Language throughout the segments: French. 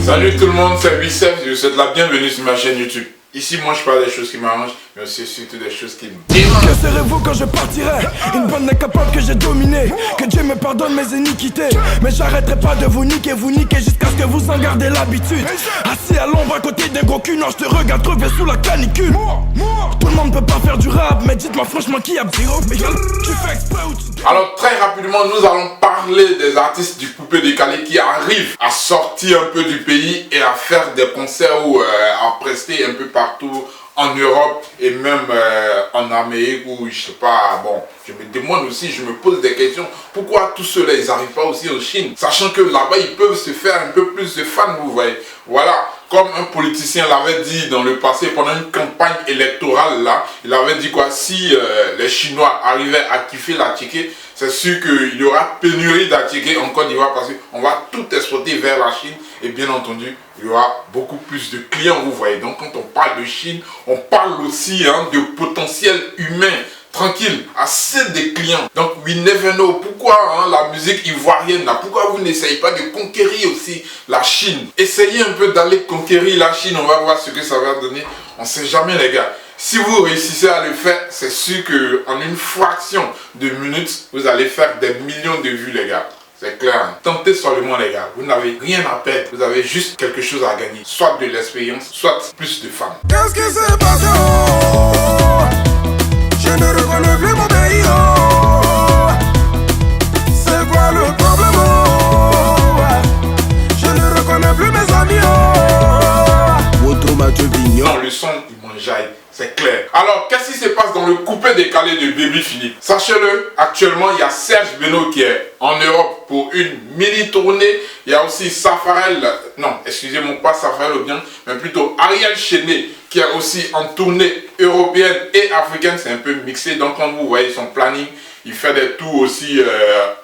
Salut tout le monde, c'est Wissef, je vous souhaite la bienvenue sur ma chaîne YouTube. Ici, moi, je parle des choses qui m'arrangent, mais aussi surtout des choses qui me dérangent. Que serez-vous quand je partirai? Une bande incapable que j'ai dominée. Que Dieu me pardonne mes iniquités. Mais j'arrêterai pas de vous niquer jusqu'à ce que vous en gardez l'habitude. Assis à l'ombre à côté des gros culs, non, je te regarde crever sous la canicule. Tout le monde peut pas faire du rap, mais dites-moi franchement qui a zéro. Mais tu fais exprès ou tu... Alors, très rapidement, nous allons parler des artistes du Coupé Décalé qui arrivent à sortir un peu du pays et à faire des concerts ou à prester un peu partout en Europe et même en Amérique ou je sais pas, bon, je me demande aussi, je me pose des questions, pourquoi tous ceux-là, ils n'arrivent pas aussi en Chine, sachant que là-bas, ils peuvent se faire un peu plus de fans, vous voyez, voilà. Comme un politicien l'avait dit dans le passé, pendant une campagne électorale, là, il avait dit quoi, si les Chinois arrivaient à kiffer la ticket, c'est sûr qu'il y aura pénurie d'attiqués en Côte d'Ivoire parce qu'on va tout exporter vers la Chine et bien entendu, il y aura beaucoup plus de clients, vous voyez. Donc quand on parle de Chine, on parle aussi de potentiel humain. Tranquille, assez de clients. Donc, we never know. Pourquoi la musique ivoirienne, là, pourquoi vous n'essayez pas de conquérir aussi la Chine? Essayez un peu d'aller conquérir la Chine, on va voir ce que ça va donner. On ne sait jamais, les gars. Si vous réussissez à le faire, c'est sûr qu'en une fraction de minutes, vous allez faire des millions de vues, les gars. C'est clair. Tentez seulement, les gars. Vous n'avez rien à perdre. Vous avez juste quelque chose à gagner. Soit de l'expérience, soit plus de femmes. Qu'est-ce qui s'est passé? Je ne reconnais plus mon pays, c'est quoi le problème? Je ne reconnais plus mes amis, Non, le son, il m'enjaille, c'est clair. Alors, qu'est-ce qui se passe dans le Coupé Décalé de Baby Philippe? Sachez-le, actuellement, il y a Serge Beno qui est en Europe pour une mini-tournée. Il y a aussi Safarel, non, excusez-moi, pas Safarel ou bien, mais plutôt Ariel Chené, qui est aussi en tournée européenne et africaine. C'est un peu mixé, donc quand vous voyez son planning, il fait des tours aussi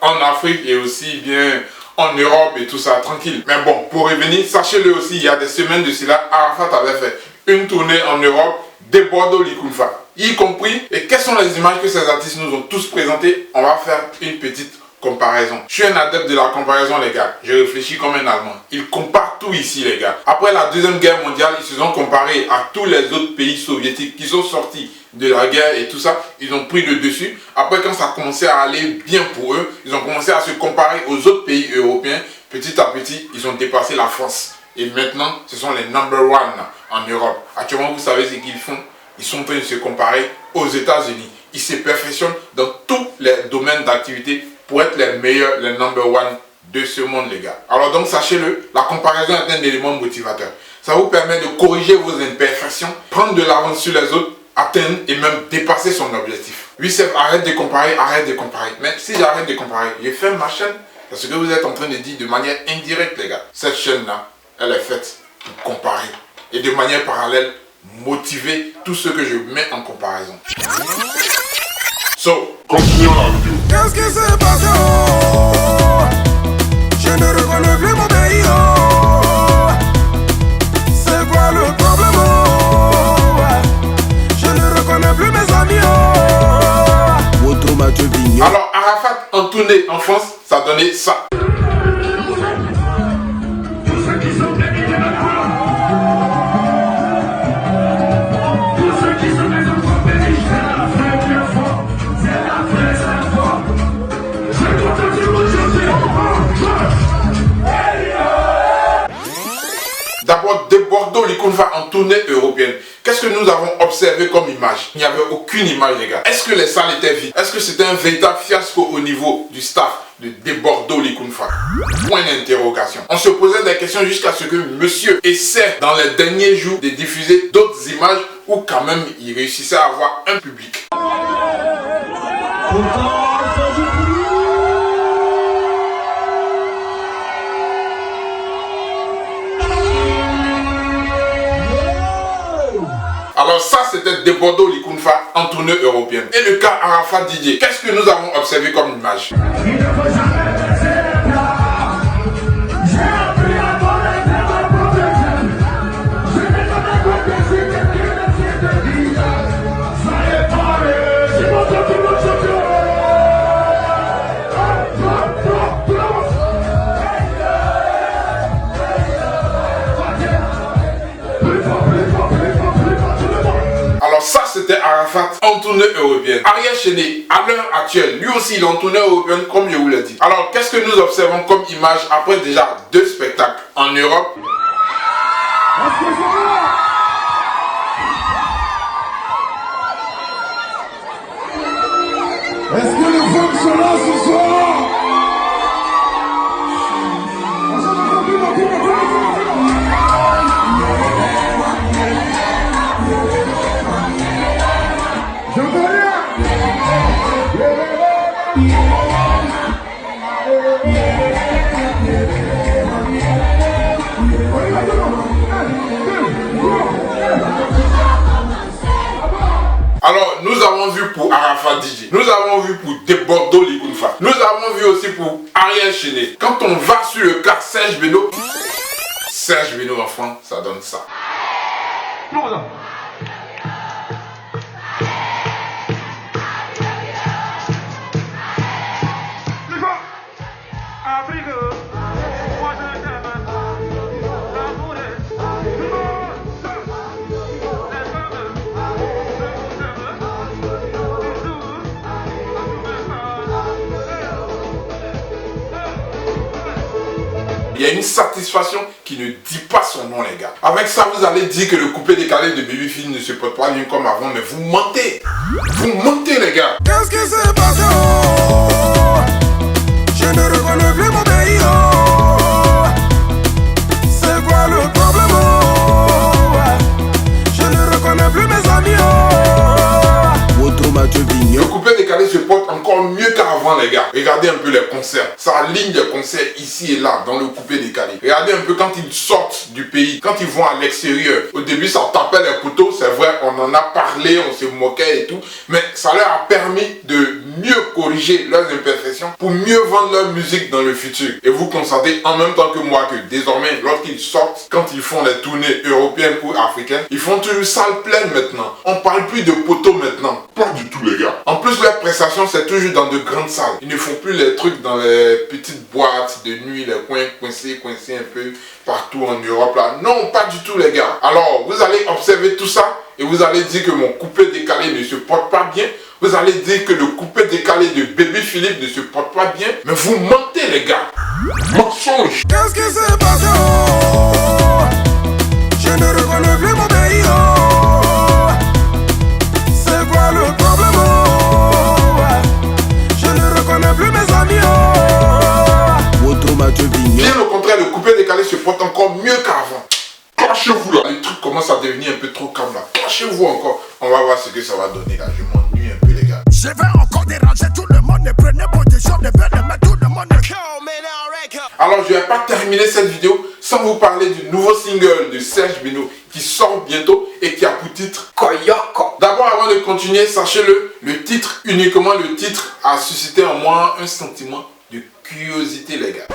en Afrique et aussi bien en Europe et tout ça, tranquille. Mais bon, pour revenir, sachez-le aussi, il y a des semaines de cela, Arafat avait fait une tournée en Europe de Bordeaux Likunfa, y compris. Et quelles sont les images que ces artistes nous ont tous présentées? On va faire une petite comparaison. Je suis un adepte de la comparaison, les gars. Je réfléchis comme un Allemand. Ils comparent tout ici, les gars. Après la Deuxième Guerre mondiale, ils se sont comparés à tous les autres pays soviétiques qui sont sortis de la guerre et tout ça. Ils ont pris le dessus. Après, quand ça a commencé à aller bien pour eux, ils ont commencé à se comparer aux autres pays européens. Petit à petit, ils ont dépassé la France. Et maintenant, ce sont les number one en Europe. Actuellement, vous savez ce qu'ils font? Ils sont en train de se comparer aux États-Unis. Ils se perfectionnent dans tous les domaines d'activité pour être les meilleurs, les number one de ce monde, les gars. Alors donc, sachez-le, la comparaison est un élément motivateur. Ça vous permet de corriger vos imperfections, prendre de l'avance sur les autres, atteindre et même dépasser son objectif. Wissef, arrête de comparer, arrête de comparer. Mais si j'arrête de comparer, je ferme ma chaîne. C'est ce que vous êtes en train de dire de manière indirecte, les gars. Cette chaîne-là, elle est faite pour comparer. Et de manière parallèle, motiver tout ce que je mets en comparaison. So, continuons la vidéo. Qu'est-ce qui s'est passé? Je ne reconnais plus mon pays, c'est quoi le problème? Je ne reconnais plus mes amis, Alors, Arafat en tournée en France, ça donnait ça. D'abord, de Bordeaux Likunfa en tournée européenne. Qu'est-ce que nous avons observé comme image? Il n'y avait aucune image, les gars. Est-ce que les salles étaient vides? Est-ce que c'était un véritable fiasco au niveau du staff de Bordeaux Likunfa? Point d'interrogation. On se posait des questions jusqu'à ce que monsieur essaie dans les derniers jours de diffuser d'autres images où quand même il réussissait à avoir un public. Alors ça, c'était de Bordeaux Likunfa en tournée européenne. Et le cas Arafat Didier, qu'est-ce que nous avons observé comme image? Arafat en tournée européenne. Ariel Chéné, à l'heure actuelle, lui aussi il est en tournée européenne comme je vous l'ai dit. Alors qu'est-ce que nous observons comme image après déjà 2 spectacles en Europe? Est-ce que les femmes sont là ce soir? J'entends rien. Alors, nous avons vu pour Arafat DJ, nous avons vu pour Debordo Ligounfa, nous avons vu aussi pour Ariel Chéné. Quand on va sur le cas Serge Beno enfant, ça donne ça. Il y a une satisfaction qui ne dit pas son nom, les gars. Avec ça, vous allez dire que le coupé décalé de Baby Phil ne se porte pas bien comme avant, mais vous mentez. Vous mentez, les gars. Qu'est-ce qui s'est passé? Je ne reconnais plus mon pays. C'est quoi le problème? Je ne reconnais plus mes amis. Le coupé décalé se porte encore mieux qu'avant, les gars. Regardez un peu les concerts. Ça aligne les concerts ici et là dans le coupé décalé. Regardez un peu quand ils sortent du pays, quand ils vont à l'extérieur. Au début, ça tapait les couteaux. C'est vrai, on en a parlé, on se moquait et tout. Mais ça leur a permis de mieux corriger leurs imperfections pour mieux vendre leur musique dans le futur. Et vous constatez en même temps que moi que désormais, lorsqu'ils sortent, quand ils font les tournées européennes ou africaines, ils font une salle pleine maintenant. On parle plus de poteaux maintenant. Pas du tout, les gars. En plus, leurs prestations, c'est toujours dans de grandes salles. Ils ne font plus les trucs dans les petites boîtes de nuit, les coins coincés un peu partout en Europe là. Non, pas du tout, les gars. Alors, vous allez observer tout ça et vous allez dire que mon coupé décalé ne se porte pas bien. Vous allez dire que le coupé décalé de Baby Philippe ne se porte pas bien. Mais vous mentez, les gars. Mensonge. Qu'est-ce qui s'est passé? Je ne reconnais plus mon pays. C'est quoi le problème? Je ne reconnais plus mes amis. Bien au contraire, le coupé décalé se porte encore mieux qu'avant. Cachez-vous là. Les trucs commencent à devenir un peu trop calmes là. Cachez-vous encore. On va voir ce que ça va donner là. Je m'ennuie un peu, les gars. Je vais encore déranger tout le monde. Ne prenez position, ne prenez pas tout le monde. Alors, je ne vais pas terminer cette vidéo sans vous parler du nouveau single de Serge Beno qui sort bientôt et qui a pour titre Koyoko. D'abord, avant de continuer, sachez-le, le titre, uniquement le titre, a suscité en moi un sentiment de curiosité, les gars.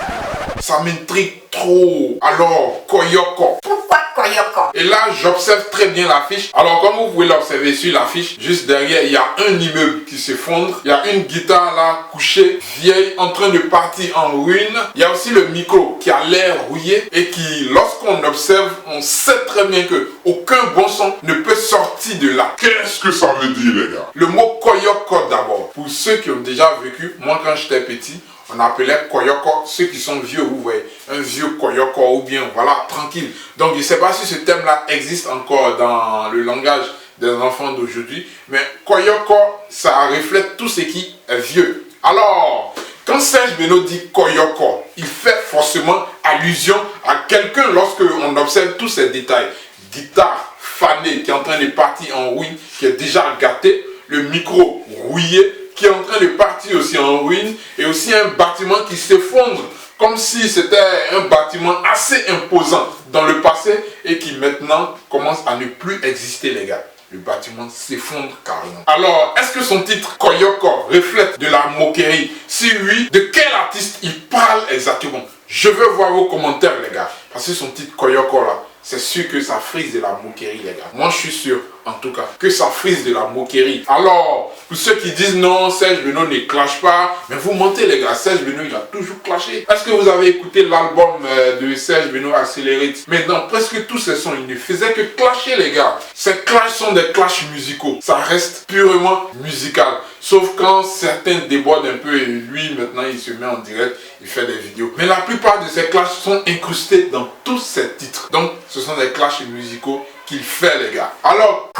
Ça m'intrigue trop. Alors, Koyoko. Pourquoi Koyoko? Et là, j'observe très bien l'affiche. Alors, comme vous pouvez l'observer sur l'affiche, juste derrière, il y a un immeuble qui s'effondre. Il y a une guitare là, couchée, vieille, en train de partir en ruine. Il y a aussi le micro qui a l'air rouillé et qui, lorsqu'on observe, on sait très bien que aucun bon son ne peut sortir de là. Qu'est-ce que ça veut dire, les gars? Le mot Koyoko d'abord. Pour ceux qui ont déjà vécu, moi quand j'étais petit, on appelait Koyoko, ceux qui sont vieux, vous voyez, un vieux Koyoko ou bien, voilà, tranquille. Donc je ne sais pas si ce thème-là existe encore dans le langage des enfants d'aujourd'hui, mais Koyoko, ça reflète tout ce qui est vieux. Alors, quand Serge Beno dit Koyoko, il fait forcément allusion à quelqu'un lorsque on observe tous ces détails. Guitare fanée qui est en train de partir en ruine, qui est déjà gâté, le micro rouillé, qui est en train de partir aussi en ruine, et aussi un bâtiment qui s'effondre, comme si c'était un bâtiment assez imposant dans le passé et qui maintenant commence à ne plus exister, les gars. Le bâtiment s'effondre carrément. Alors, est-ce que son titre Koyoko reflète de la moquerie? Si oui, de quel artiste il parle exactement? Je veux voir vos commentaires, les gars. Parce que son titre Koyoko là, c'est sûr que ça frise de la moquerie, les gars. Moi, je suis sûr, en tout cas, que ça frise de la moquerie. Alors, Pour ceux qui disent non, Serge Beno ne clash pas, mais vous mentez les gars, Serge Beno il a toujours clashé. Est-ce que vous avez écouté l'album de Serge Beno Accelerate? Mais dans presque tous ces sons, il ne faisait que clasher les gars. Ces clashs sont des clashs musicaux, ça reste purement musical. Sauf quand certains débordent un peu et lui maintenant il se met en direct, il fait des vidéos. Mais la plupart de ces clashs sont incrustés dans tous ces titres. Donc ce sont des clashs musicaux qu'il fait les gars. Alors,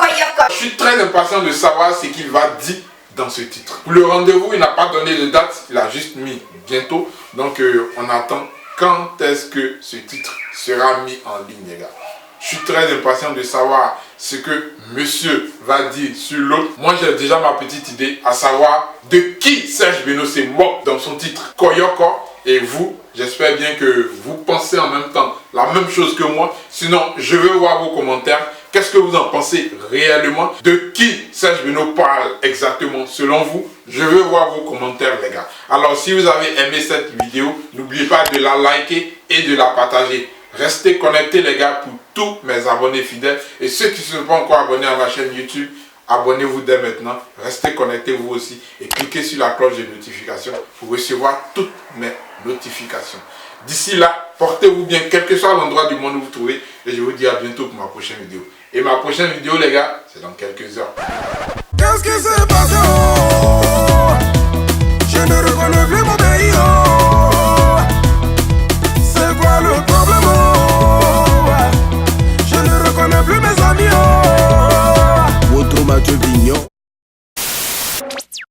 je suis très impatient de savoir ce qu'il va dire dans ce titre. Pour le rendez-vous, il n'a pas donné de date, il a juste mis bientôt. Donc on attend quand est-ce que ce titre sera mis en ligne les gars. Je suis très impatient de savoir ce que monsieur va dire sur l'autre. Moi j'ai déjà ma petite idée, à savoir de qui Serge Beno se moque dans son titre Koyoko. Et vous, j'espère bien que vous pensez en même temps la même chose que moi. Sinon, je veux voir vos commentaires. Qu'est-ce que vous en pensez réellement? De qui Serge Beno parle exactement selon vous? Je veux voir vos commentaires les gars. Alors si vous avez aimé cette vidéo, n'oubliez pas de la liker et de la partager. Restez connectés les gars pour tous mes abonnés fidèles. Et ceux qui ne sont pas encore abonnés à ma chaîne YouTube, abonnez-vous dès maintenant. Restez connectés vous aussi. Et cliquez sur la cloche de notification pour recevoir toutes mes notifications. D'ici là, portez-vous bien, quel que soit l'endroit du monde où vous vous trouvez. Et je vous dis à bientôt pour ma prochaine vidéo. Et ma prochaine vidéo les gars, c'est dans quelques heures. Qu'est-ce que c'est passé?